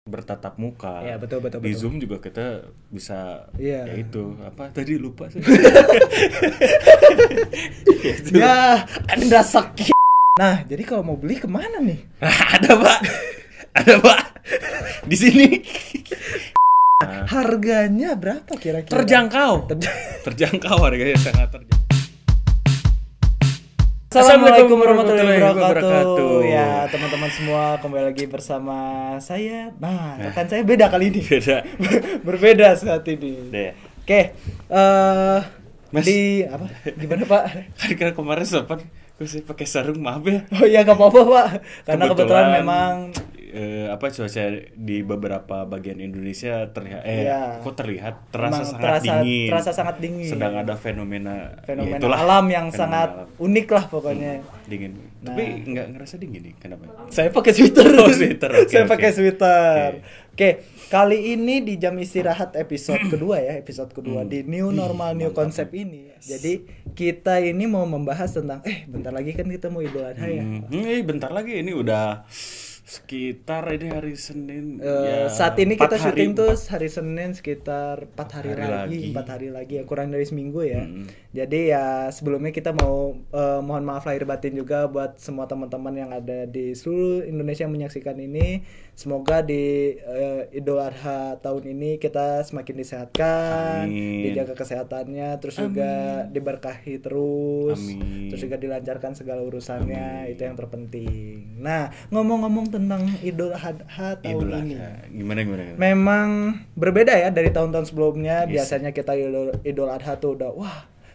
bertatap muka. Iya, betul. Di Zoom juga kita bisa ya itu apa tadi lupa sih. Ya, Anda sakit. Nah, jadi kalau mau beli kemana nih? Ada Pak. Di sini. Harganya berapa kira-kira? Terjangkau harganya sangat terjangkau. Assalamualaikum warahmatullahi wabarakatuh. Ya, teman-teman semua, kembali lagi bersama saya. Nah, rekan saya beda kali ini. Berbeda saat ini. Oke. Mas, di apa? Gimana, Pak? Kan kemarin sempat gue sih pakai sarung, maaf ya. Oh iya, enggak apa-apa, Pak. Karena kebetulan memang cuaca di beberapa bagian Indonesia terasa sangat dingin. Sedang ada fenomena alam yang sangat unik lah pokoknya. Dingin. Nah, tapi nggak ngerasa dingin nih, kenapa? Saya pakai sweater. Okay, pakai sweater. Oke, kali ini di jam istirahat episode kedua di New Normal New Concept ini. Jadi kita ini mau membahas tentang bentar lagi kan kita mau Idul Adha ya. Bentar lagi ini udah sekitar ini hari Senin saat ini kita syuting tuh hari Senin sekitar 4 hari lagi ya, kurang dari seminggu ya. Jadi ya sebelumnya kita mau mohon maaf lahir batin juga buat semua teman-teman yang ada di seluruh Indonesia yang menyaksikan ini. Semoga di Idul Adha tahun ini kita semakin disehatkan, dijaga kesehatannya, terus juga diberkahi terus, terus juga dilancarkan segala urusannya. Itu yang terpenting. Nah, ngomong-ngomong tentang Idul Adha tahun ini. Gimana? Memang berbeda ya dari tahun-tahun sebelumnya. Biasanya kita Idul Adha tuh udah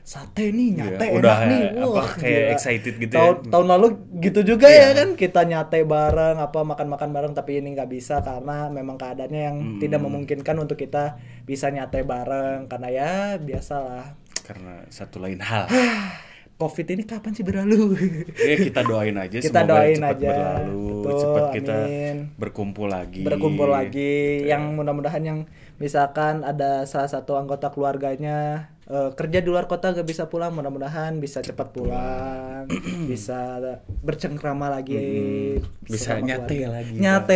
sate nih, nyate enak nih. Kayak excited gitu Tahun lalu gitu juga ya kan, kita nyate bareng, makan-makan bareng, tapi ini nggak bisa karena memang keadaannya yang tidak memungkinkan untuk kita bisa nyate bareng karena ya biasalah. Karena satu lain hal. Covid ini kapan sih berlalu? Kita doain aja semoga cepat berlalu. Betul, cepat kita berkumpul lagi. Yang mudah-mudahan yang misalkan ada salah satu anggota keluarganya kerja di luar kota gak bisa pulang, mudah-mudahan bisa cepat pulang, bisa bercengkrama lagi, bisa nyate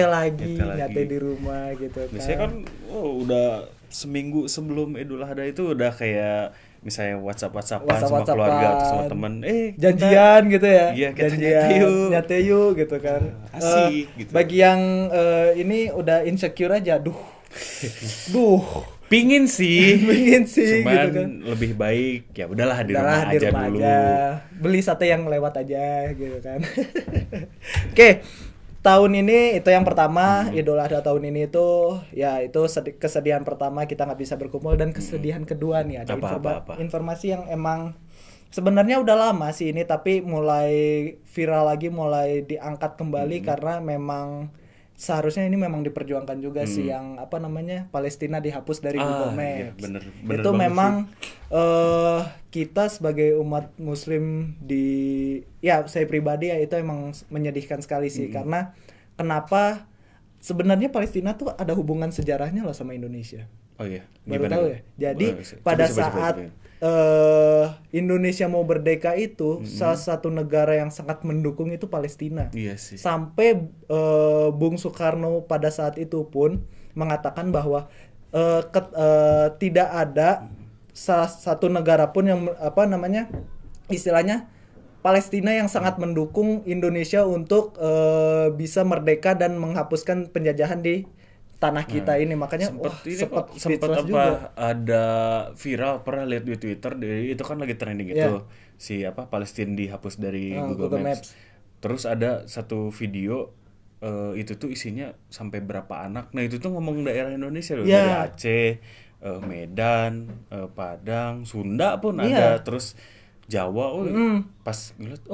lagi di rumah gitu kan. Biasanya kan udah seminggu sebelum Idul Adha itu udah kayak misalnya WhatsApp-WhatsAppan sama keluarga atau sama teman, janjian gitu ya. Iya, nyate yuk gitu kan. Asik gitu. Bagi yang ini udah insecure aja, pingin sih cuman gitu kan. Lebih baik ya udahlah di rumah aja dulu. Beli sate yang lewat aja gitu kan. Oke. Tahun ini itu yang pertama, Idul Adha tahun ini itu kesedihan pertama kita nggak bisa berkumpul, dan kesedihan kedua nih ada informasi yang emang sebenarnya udah lama sih ini tapi mulai viral lagi, mulai diangkat kembali karena memang seharusnya ini memang diperjuangkan juga sih yang Palestina dihapus dari Google Maps. Bener itu memang kita sebagai umat Muslim saya pribadi ya itu emang menyedihkan sekali sih karena kenapa sebenarnya Palestina tuh ada hubungan sejarahnya loh sama Indonesia. Oh iya. Baru tahu ya. Jadi pada saat Indonesia mau merdeka itu salah satu negara yang sangat mendukung itu Palestina. Iya sih. Sampai Bung Soekarno pada saat itu pun mengatakan bahwa tidak ada salah satu negara pun yang istilahnya Palestina yang sangat mendukung Indonesia untuk bisa merdeka dan menghapuskan penjajahan di tanah kita ini. Makanya sempat juga ada viral, pernah lihat di Twitter, itu kan lagi trending itu Palestina dihapus dari Google Maps. Terus ada satu video itu tuh isinya sampai berapa anak. Nah itu tuh ngomong daerah Indonesia loh, dari Aceh, Medan, Padang, Sunda pun ada, terus Jawa. Pas ngeliat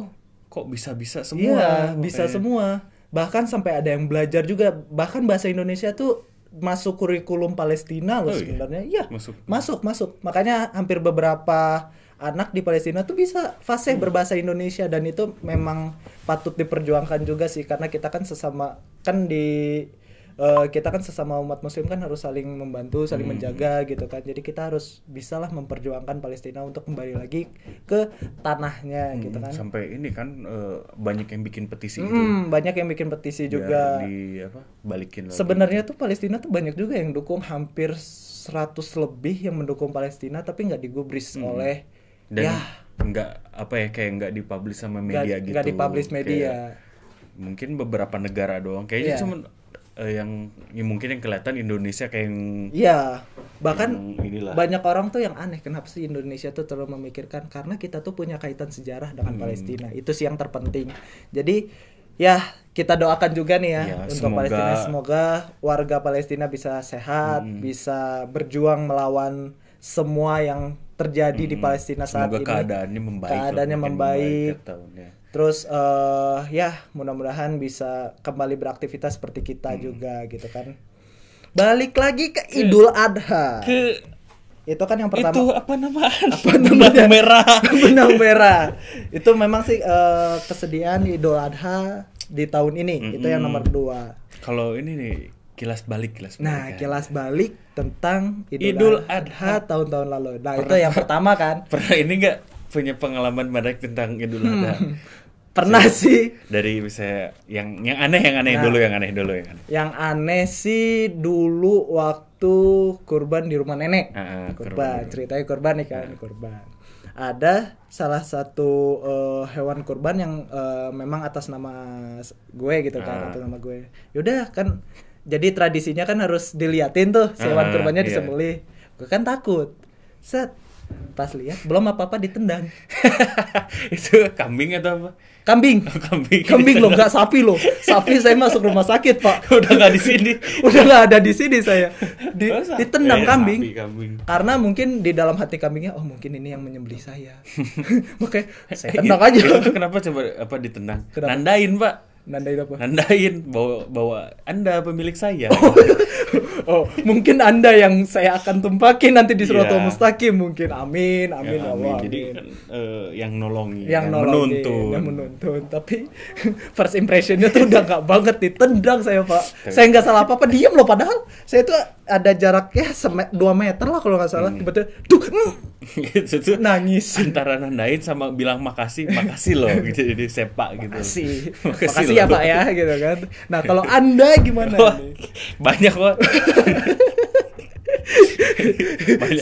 kok bisa semua. Bisa semua. Bahkan sampai ada yang belajar juga, bahkan bahasa Indonesia tuh masuk kurikulum Palestina loh sebenarnya. Iya, masuk. Makanya hampir beberapa anak di Palestina tuh bisa fasih berbahasa Indonesia, dan itu memang patut diperjuangkan juga sih karena kita kan sesama kan di kita kan sesama umat muslim kan harus saling membantu, saling menjaga gitu kan. Jadi kita harus bisalah memperjuangkan Palestina untuk kembali lagi ke tanahnya gitu kan. Sampai ini kan banyak yang bikin petisi gitu. Banyak yang bikin petisi juga. Balikin lagi. Sebenarnya tuh Palestina tuh banyak juga yang dukung, hampir 100 lebih yang mendukung Palestina tapi nggak digubris oleh dan kayak nggak dipublish sama media gitu. Nggak dipublish media. Mungkin beberapa negara doang. Kayaknya cuma yang mungkin yang kelihatan Indonesia kayak yang bahkan banyak orang tuh yang aneh kenapa sih Indonesia tuh terlalu memikirkan, karena kita tuh punya kaitan sejarah dengan Palestina. Itu sih yang terpenting. Jadi ya kita doakan juga nih ya untuk Palestina, semoga warga Palestina bisa sehat, bisa berjuang melawan semua yang terjadi di Palestina saat ini. Keadaannya membaik. Terus mudah-mudahan bisa kembali beraktivitas seperti kita juga gitu kan. Balik lagi ke Idul Adha. Itu kan yang pertama. Itu apa namanya? Benang merah. Itu memang sih kesediaan Idul Adha di tahun ini. Itu yang nomor 2. Kalau ini nih kilas balik. Nah, kilas balik tentang Idul Adha tahun-tahun lalu. Nah, itu yang pertama kan. Pernah ini enggak punya pengalaman menarik tentang Idul Adha? Pernah sih. Dari misalnya yang aneh dulu. Yang aneh sih dulu waktu kurban di rumah nenek. Ceritanya kurban nih kan, kurban. Ada salah satu hewan kurban yang memang atas nama gue gitu kan, atas nama gue. Yaudah kan, jadi tradisinya kan harus diliatin tuh si hewan kurbannya disembelih. Gue kan takut. Pas lihat belum apa-apa ditendang. Itu kambing atau apa? Kambing loh, nggak sapi loh. Sapi saya masuk rumah sakit, Pak. Udah nggak di sini. Udah nggak ada di sini saya. Ditendang kambing. Karena mungkin di dalam hati kambingnya, oh mungkin ini yang menyembelih saya. Makanya saya tendang aja. Itu kenapa coba ditendang? Kenapa? Nandain, Pak. Nandain apa? Nandain bahwa Anda pemilik saya. Oh, mungkin Anda yang saya akan tumpakin nanti di Siratal Mustaqim mungkin. Amin Allah. Jadi kan yang nolongin, yang menuntun. Tapi first impressionnya tuh udah nggak banget, ditendang saya, Pak. Saya nggak salah apa-apa, diam loh, padahal saya tuh ada jaraknya 2 meter lah kalau nggak salah. Tiba-tiba gitu tuh nangis antara nandain sama bilang makasih loh gitu, jadi sepak gitu. Makasih ya Pak ya gitu kan. Nah kalau Anda gimana nih? Banyak kok.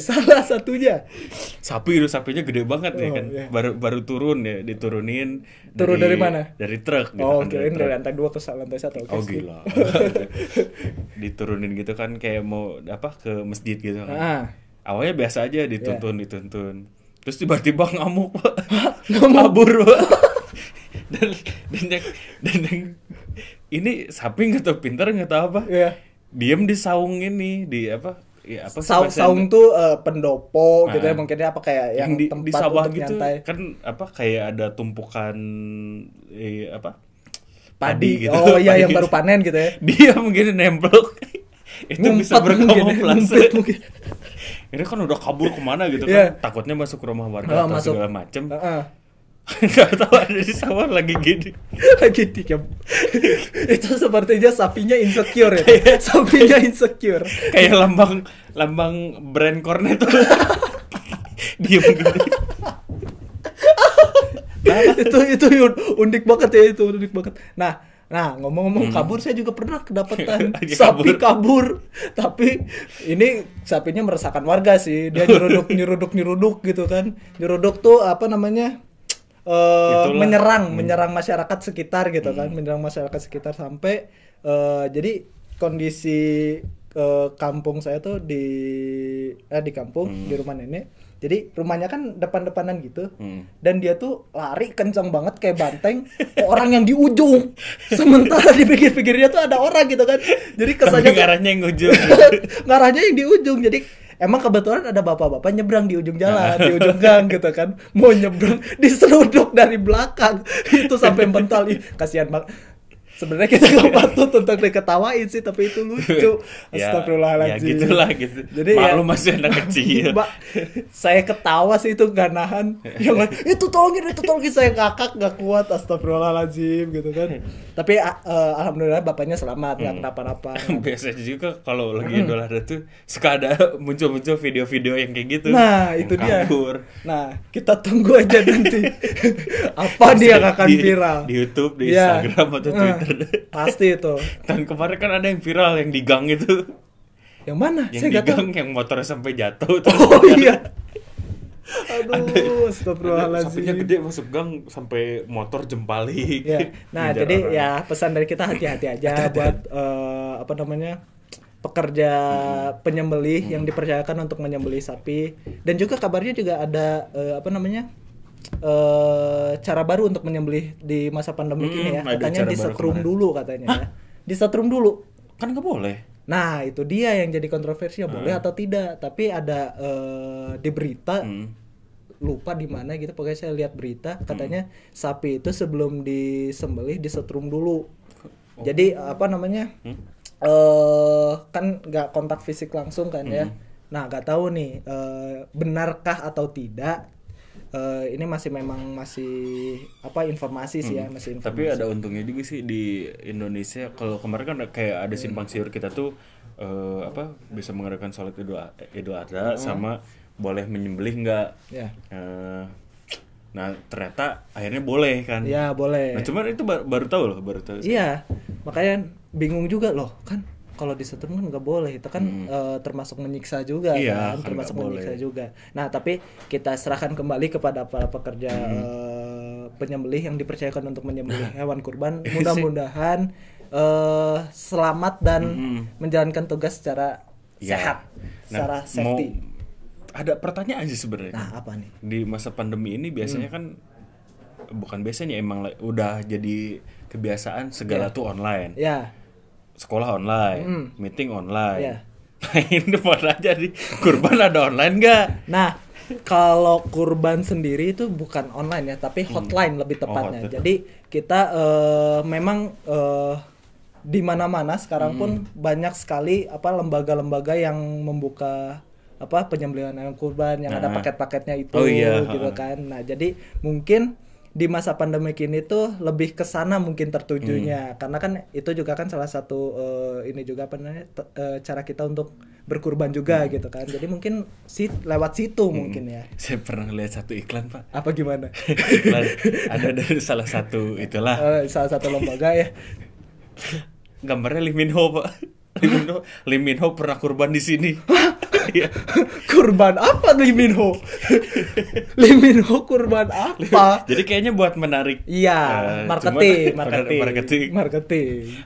Salah satunya sapinya gede banget ya kan. Baru turun ya, diturunin. Dari mana? Dari truk gitu. Kirain dari lantai 2 ke lantai 1. Gila. Diturunin gitu kan, kayak mau ke masjid gitu kan. Awalnya biasa aja, dituntun. Terus tiba-tiba ngamuk, Pak. Kabur, Pak. dan yang ini sapi nggak tahu pintar nggak tahu apa. Diem di saung ini, di apa? Ya, apa saung tuh pendopo gitu ya, mungkin apa kayak yang tempat di sawah untuk gitu nyantai. Kan kayak ada tumpukan padi gitu. Iya yang baru panen gitu ya. Dia mungkin nemplok. Itu bisa berkamuflase. Ini kan udah kabur kemana gitu kan. Takutnya masuk rumah warga atau segala macem. Gak tahu ada di sawah lagi gini. Itu sepertinya sapinya insecure ya. Sapinya insecure. Kayak lambang brand Cornet tuh. Diem gini. Itu unik banget ya, itu unik banget. Nah, ngomong-ngomong kabur, saya juga pernah kedapatan sapi kabur. Tapi ini sapinya meresahkan warga sih. Dia nyeruduk gitu kan. Nyeruduk tuh apa namanya? Menyerang masyarakat sekitar gitu kan. Menyerang masyarakat sekitar sampai jadi kondisi kampung saya tuh di kampung, di rumah nenek. Jadi rumahnya kan depan-depanan gitu. Dan dia tuh lari kencang banget kayak banteng ke orang yang di ujung. Sementara di pinggir-pinggirnya tuh ada orang gitu kan. Jadi kesannya ngarahnya yang ujung. Ngarahnya yang di ujung. Jadi emang kebetulan ada bapak-bapak nyebrang di ujung jalan, di ujung gang gitu kan. Mau nyebrang diseruduk dari belakang. Itu sampai mental. Kasihan banget. sebenarnya kita nggak patut untuk diketawain sih, tapi itu lucu. Astagfirullahaladzim. Ya gitulah gitu. Jadi malu masih anak kecil. Mbak, saya ketawa sih itu gak nahan. Yang lain, itu tolongin saya ngakak gak kuat. Astagfirullahaladzim gitu kan. Tapi alhamdulillah bapaknya selamat, nggak kenapa-napa. Biasanya juga kalau lagi Idul Adha tuh suka ada muncul-muncul video-video yang kayak gitu. Nah itu kabur. Dia. Nah kita tunggu aja nanti apa dia akan viral di YouTube, di Instagram atau Twitter. Pasti itu. Dan kemarin kan ada yang viral yang di gang itu. Yang mana? Yang saya di gang yang motornya sampai jatuh. Oh iya. Aduh, astagfirullahaladzim. Sapinya gede masuk gang sampai motor jempalik. Ya. Nah, jadi orang. Ya pesan dari kita hati-hati aja buat pekerja penyembelih yang dipercayakan untuk menyembelih sapi. Dan juga kabarnya juga ada cara baru untuk menyembelih di masa pandemi ini ya. Katanya disetrum dulu katanya. Ya. Disetrum dulu. Kan nggak boleh. Nah itu dia yang jadi kontroversi, boleh atau tidak. Tapi ada di berita lupa di mana gitu, pokoknya saya lihat berita katanya sapi itu sebelum disembelih disetrum dulu. Jadi kan nggak kontak fisik langsung kan ya. Nah nggak tahu nih benarkah atau tidak. Ini masih informasi sih ya, masih informasi. Tapi ada untungnya juga sih di Indonesia. Kalau kemarin kan kayak ada simpang siur kita tuh bisa mengadakan sholat Idul Adha sama boleh menyembelih nggak? Ya. Nah ternyata akhirnya boleh kan? Ya boleh. Nah cuman itu baru tahu. Iya, makanya bingung juga loh kan. Kalau disetrum kan nggak boleh, itu kan termasuk menyiksa juga, kan termasuk menyiksa juga. Nah tapi kita serahkan kembali kepada para pekerja penyembelih yang dipercayakan untuk menyembelih hewan kurban. Mudah-mudahan selamat dan menjalankan tugas secara sehat, secara safety. Ada pertanyaan sih sebenarnya. Nah apa nih? Di masa pandemi ini biasanya kan bukan biasanya emang udah jadi kebiasaan segala tuh online. Ya. Sekolah online, meeting online. Nah ini mana aja nih, kurban ada online nggak? Nah kalau kurban sendiri itu bukan online ya, tapi hotline lebih tepatnya. Jadi kita memang di mana-mana sekarang pun banyak sekali lembaga-lembaga yang membuka penyembelihan ayam kurban yang ada paket-paketnya itu gitu kan. Nah jadi mungkin di masa pandemi ini tuh lebih ke sana mungkin tertujunya, karena kan itu juga kan salah satu ini juga cara kita untuk berkurban juga gitu kan. Jadi mungkin lewat situ mungkin ya. Saya pernah lihat satu iklan Pak. Apa gimana? Iklan ada dari salah satu itulah. Salah satu lembaga ya. Gambarnya Lee Min Ho Pak. Lee Min Ho pernah kurban di sini. Kurban apa Lee Min Ho? Lee Min Ho kurban apa? Jadi kayaknya buat menarik. Iya, marketing.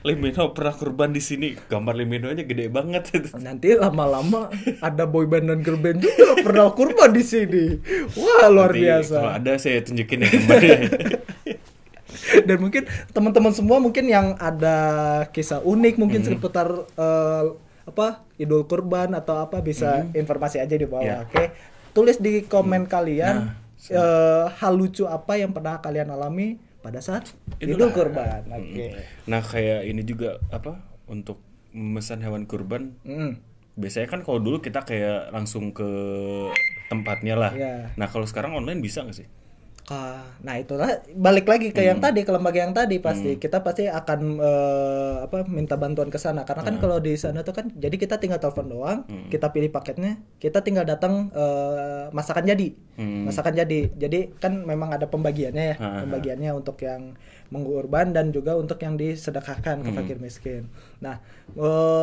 Lee Min Ho pernah kurban di sini. Gambar Lee Min Ho aja gede banget. Nanti lama-lama ada boyband dan girlband juga pernah kurban di sini. Wah, luar biasa. Kalau ada saya tunjukin ya gambarnya. Dan mungkin teman-teman semua mungkin yang ada kisah unik mungkin seputar Idul Kurban atau apa bisa informasi aja di bawah. Oke. Tulis di komen kalian hal lucu apa yang pernah kalian alami pada saat Idul Kurban. Oke. Nah, kayak ini juga untuk memesan hewan kurban. Biasanya kan kalau dulu kita kayak langsung ke tempatnya lah. Nah, kalau sekarang online bisa nggak sih? Nah itulah balik lagi ke yang tadi, ke lembaga yang tadi kita pasti akan minta bantuan ke sana, karena kan kalau di sana tuh kan jadi kita tinggal telepon doang, kita pilih paketnya, kita tinggal datang masakan jadi jadi kan memang ada pembagiannya ya, pembagiannya untuk yang mengurban dan juga untuk yang disedekahkan ke fakir miskin. Nah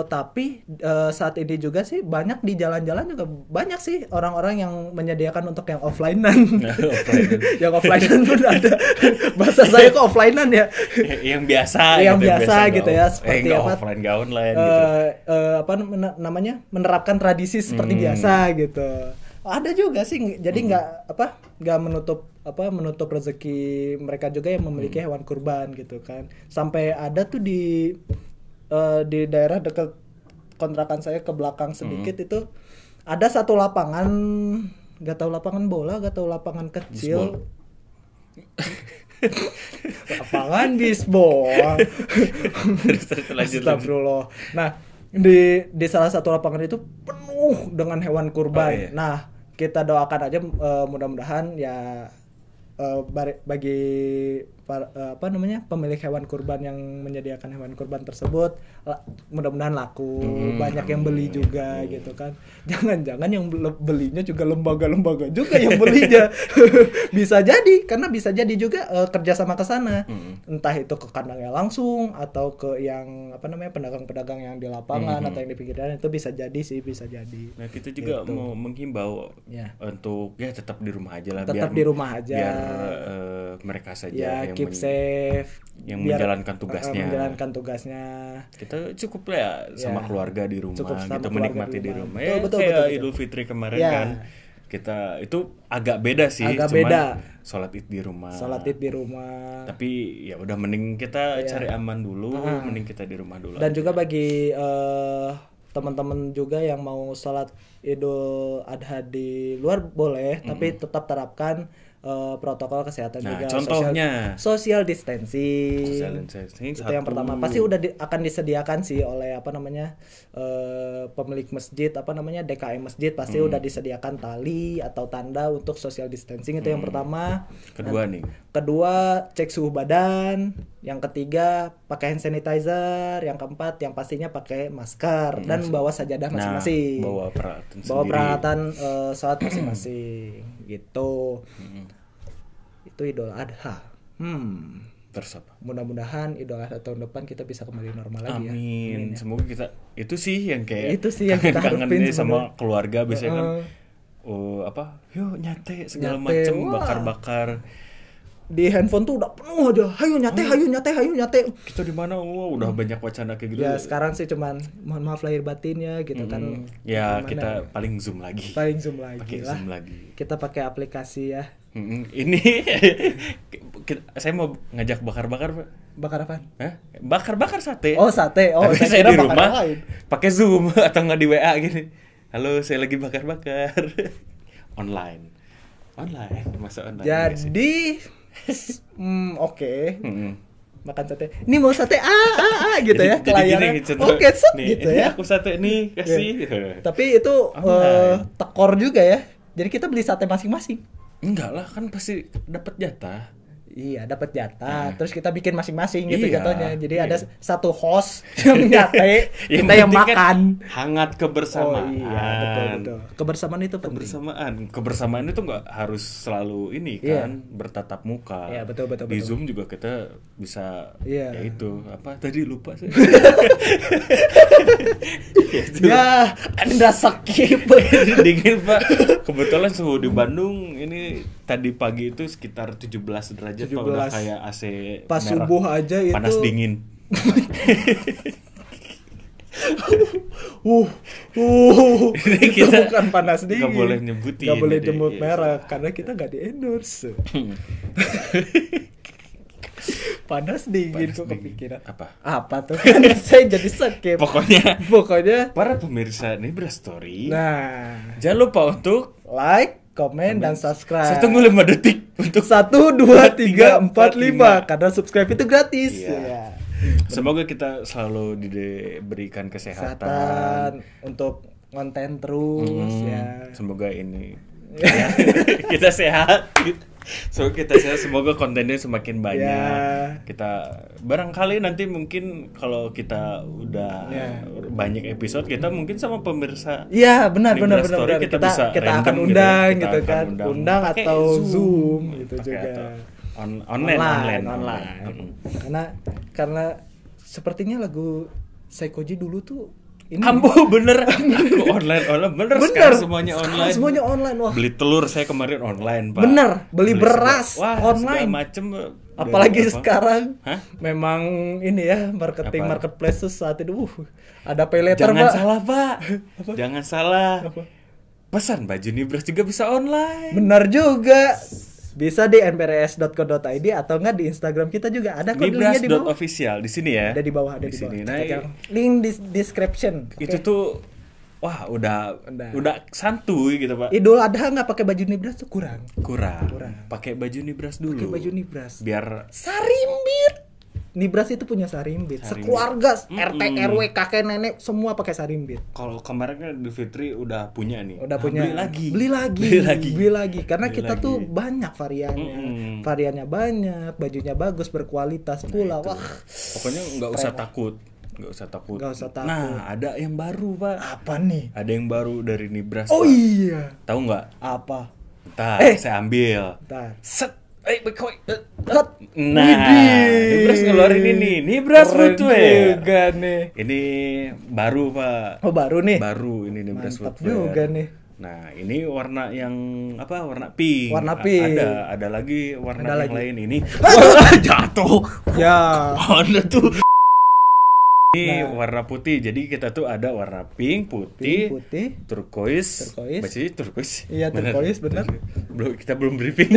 tapi saat ini juga sih banyak di jalan-jalan juga banyak sih orang-orang yang menyediakan untuk yang offline-an. Yang offline-an pun ada. Bahasa saya kok offline-an ya. Yang biasa gitu ya, seperti offline enggak online gitu. Menerapkan tradisi seperti biasa gitu. Ada juga sih, jadi nggak menutup rezeki mereka juga yang memiliki hewan kurban gitu kan. Sampai ada tuh di daerah dekat kontrakan saya ke belakang sedikit itu ada satu lapangan, nggak tahu lapangan bola, nggak tahu lapangan kecil. Lapangan bisbol. Astagfirullah. Nah, di salah satu lapangan itu penuh dengan hewan kurban. Iya. Nah, kita doakan aja mudah-mudahan ya bagi pemilik hewan kurban yang menyediakan hewan kurban tersebut mudah-mudahan laku, banyak yang beli juga gitu kan. Jangan-jangan yang belinya juga lembaga-lembaga juga yang belinya. Bisa jadi, karena bisa jadi juga kerjasama ke sana. Entah itu ke kandangnya langsung atau ke yang pedagang-pedagang yang di lapangan atau yang di pinggiran, itu bisa jadi sih, bisa jadi. Nah, kita juga gitu. Mau menghimbau untuk ya tetap di rumah aja lah, tetap di rumah aja. Biar mereka saja yang keep safe, yang menjalankan tugasnya. Kita cukup ya sama keluarga di rumah, kita menikmati di rumah. Ya, betul. Idul Fitri kemarin kan kita itu agak beda sih, sholat id di rumah. Tapi ya udah mending kita cari aman dulu, mending kita di rumah dulu. Dan aja. Juga bagi teman-teman juga yang mau sholat Idul Adha di luar boleh, tapi tetap terapkan protokol kesehatan juga. Contohnya social distancing. Itu yang pertama. Pasti udah akan disediakan sih oleh pemilik masjid, DKM masjid pasti udah disediakan tali atau tanda untuk social distancing. Itu yang pertama. Kedua, cek suhu badan. Yang ketiga, pakai hand sanitizer. Yang keempat, yang pastinya pakai masker dan membawa sajadah masing-masing. Bawa peralatan sholat masing-masing gitu. Itu Idul Adha. Terus apa? Mudah-mudahan Idul Adha tahun depan kita bisa kembali normal lagi ya. Amin. Semoga kita itu sih yang kayak kita kangen sama keluarga biasanya kan. Yuk nyate segala macem, bakar-bakar. Di handphone tuh udah penuh aja. Hayu nyate. Kita di mana? Udah banyak wacana kayak gitu. Ya sekarang sih cuman mohon maaf lahir batinnya gitu kan. Ya kita paling zoom lagi. Pakai zoom lagi. Kita pakai aplikasi ya. Ini saya mau ngajak bakar-bakar, Pak. Bakar apa? Bakar-bakar sate. Oh, sate. Tapi saya di rumah pakai Zoom atau nggak di WA gini. Halo, saya lagi bakar-bakar. Online. Masa online. Jadi oke. Makan sate. Ini mau sate gitu ya kliennya. Oke, gitu ya. Aku sate nih, kasih. Tapi itu tekor juga ya. Jadi kita beli sate masing-masing. Enggak lah, kan pasti dapat jatah. Iya, dapat jatah. Terus kita bikin masing-masing gitu jatuhnya. Jadi ada satu host yang nyate, kita yang makan. Kan hangat kebersamaan. Oh iya, betul. Kebersamaan itu penting. Kebersamaan itu enggak harus selalu ini kan, bertatap muka. Iya, betul. Di Zoom juga kita bisa ya itu, apa tadi lupa saya. Ya, Anda skip. Dingin, Pak. Kebetulan suhu di Bandung ini tadi pagi itu sekitar 17 derajat, Pak. Udah kayak AC pas merah. Subuh aja itu panas dingin. Ini kita bukan panas dingin. Gak boleh nyebutin. Gak boleh nyebut merek karena kita gak di-endorse. Panas dingin kok kepikiran. Apa tuh? Kan saya jadi skip. Pokoknya para pemirsa Nibra Story. Nah, jangan lupa untuk like, komen dan subscribe. Saya tunggu 5 detik untuk 1 2 3 4 5 karena subscribe itu gratis. Ya. Semoga kita selalu diberikan kesehatan untuk konten terus ya. Semoga ini kita sehat. Semoga kontennya semakin banyak. Kita barangkali nanti mungkin kalau kita udah banyak episode, kita mungkin sama pemirsa. Iya, benar. Kita akan undang gitu kan. Undang atau Zoom gitu juga. Online. Karena sepertinya lagu Saikoji dulu tuh bener. Aku online bener. Sekarang semuanya online. Wah. Beli telur saya kemarin online, Pak. Bener, beli beras online. Macem. Apalagi sekarang memang ini ya marketplace saat itu ada pay later, Jangan Pak. Salah, Pak. Jangan salah. Pesan baju Nibras juga bisa online. Benar juga. Bisa di nprs.co.id atau enggak di Instagram kita juga ada kok linknya di bawah. Official di sini ya. Ada di bawah, Sini. Link di description. Itu tuh wah udah santuy gitu Pak. Idul Adha nggak pakai baju nibras tuh kurang. Pakai baju nibras dulu. Pakai baju nibras. Biar sarimbit. Nibras itu punya sarimbit. Sekeluarga, RT, RW, kakek, nenek semua pakai sarimbit. Kalau kemarin kan Idul Fitri udah punya nih. Udah punya. Beli lagi. Karena kita tuh banyak variannya. Variannya banyak, bajunya bagus, berkualitas pula. Wah. Pokoknya nggak usah takut. Nah, ada yang baru Pak. Apa nih? Ada yang baru dari Nibras. Oh Pak. iya. Tahu nggak? Apa? Ntar saya ambil. Set. Nah, Nibras ngeluarin ini. Nibras Footwear. Juga nih. Ini baru Pak. Oh baru nih. Baru ini Nibras Footwear. Footwear. Juga nih. Nah, ini warna yang apa? Warna pink. Warna pink. Ada lagi warna yang lain ini. Jatuh. Ya. Ada tuh. Ini warna putih, jadi kita tuh ada warna pink, putih, turquoise. Bacanya turquoise. Iya, turquoise benar. Kita belum briefing.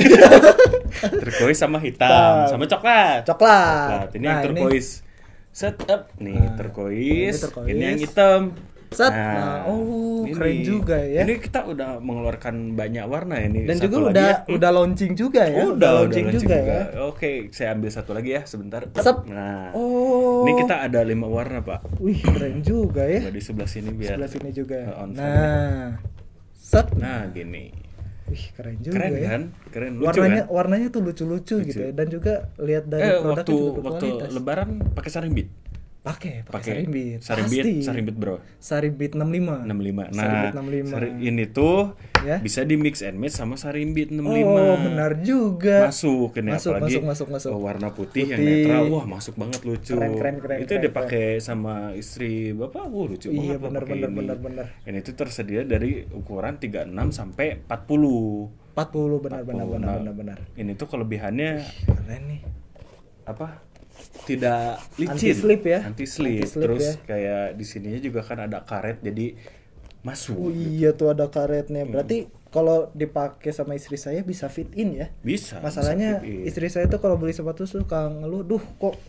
Turquoise sama hitam, sama coklat. Ini yang turquoise. Set up nih turquoise. Ini yang hitam. Set. Keren juga ya. Ini kita udah mengeluarkan banyak warna ini. Dan juga udah launching juga ya. Udah launching juga ya. Oke, saya ambil satu lagi ya sebentar. Nah. Ini kita ada 5 warna, Pak. Wih, keren juga ya. Coba di sebelah sini biar. Sebelah sini juga. Nah. Set. Nah, gini. Wih, keren juga ya. Kan? Keren lucu warnanya tuh lucu-lucu gitu ya. Dan juga lihat dari produknya juga berkualitas. Waktu lebaran pakai sarimbit. Pakai sarimbit bro. Sarimbit 65. Nah, sarimbit 65. Ini tuh ya? Bisa di mix and match sama sarimbit 65. Oh, benar juga. Masuk ini apalagi masuk. Warna putih yang netral. Wah, masuk banget lucu. Keren. Itu dipakai sama istri Bapak. Lucu banget. Iya, benar. Ini tuh tersedia dari ukuran 36 sampai 40. 40 benar. Ini tuh kelebihannya keren nih. Apa? Tidak licin, anti slip terus ya. Kayak di sininya juga kan ada karet jadi masuk. Oh iya tuh ada karetnya. Berarti kalau dipakai sama istri saya bisa fit in ya? Bisa. Masalahnya istri saya tuh kalau beli sepatu suka ngeluh, kok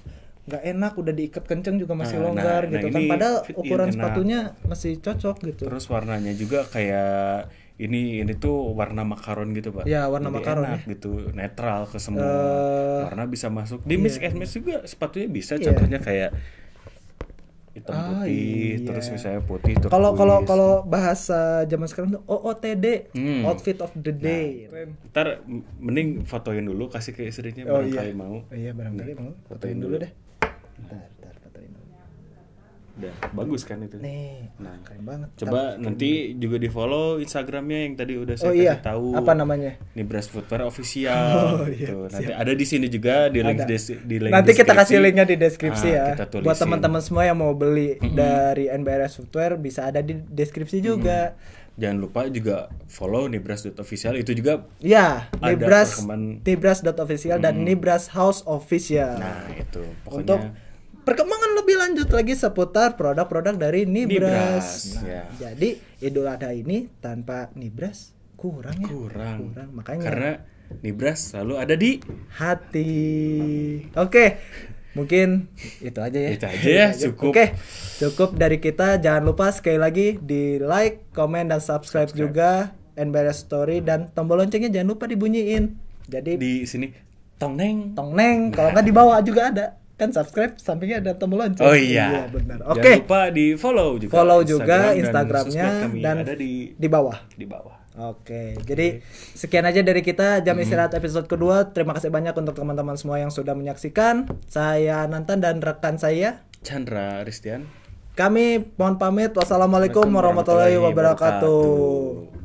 nggak enak, udah diikat kenceng juga masih longgar gitu kan. Padahal ukuran sepatunya masih cocok gitu. Terus warnanya juga kayak ini tuh warna makaron gitu Pak. Ya warna jadi makaron enak ya. Gitu, netral ke semua warna bisa masuk. Di mix and match juga sepatunya bisa. Contohnya kayak hitam putih, terus misalnya putih terus. Kalau bahasa zaman sekarang tuh OOTD, outfit of the day. Ntar mending fotoin dulu kasih ke istrinya barangkali mau. Iya barangkali mau. Fotoin dulu deh. Ntar fotoin dulu. Udah bagus kan itu. Nih, keren banget. Coba nanti juga di follow Instagramnya yang tadi udah saya kasih tahu. Apa namanya? Nibras Footwear Official. Gitu. Nanti ada di sini juga di link di nanti kita kasih linknya di deskripsi ya. Buat teman-teman semua yang mau beli dari NBRS Footwear bisa ada di deskripsi juga. Jangan lupa juga follow Nibras.official itu juga. Ya, Nibras.official dan Nibras House Official. Nah, itu pokoknya untuk perkembangan lebih lanjut lagi seputar produk-produk dari Nibras. Nah, jadi Idul Adha ini tanpa Nibras kurang ya. Kurang. Makanya karena Nibras selalu ada di hati. Oke. Mungkin itu aja ya. Itu aja ya, cukup. Oke. Cukup dari kita. Jangan lupa sekali lagi di like, komen dan subscribe juga NBRS Story dan tombol loncengnya jangan lupa dibunyiin. Jadi di sini tongneng. Kalau nggak di bawah juga ada. Kan subscribe sampingnya ada tombol lonceng. Oh iya, benar. Oke. Jangan lupa di follow juga. Instagramnya dan ada di bawah. Oke. Jadi sekian aja dari kita jam istirahat episode kedua. Terima kasih banyak untuk teman-teman semua yang sudah menyaksikan. Saya Nantan dan rekan saya Chandra Ristian. Kami mohon pamit. Wassalamualaikum warahmatullahi wabarakatuh.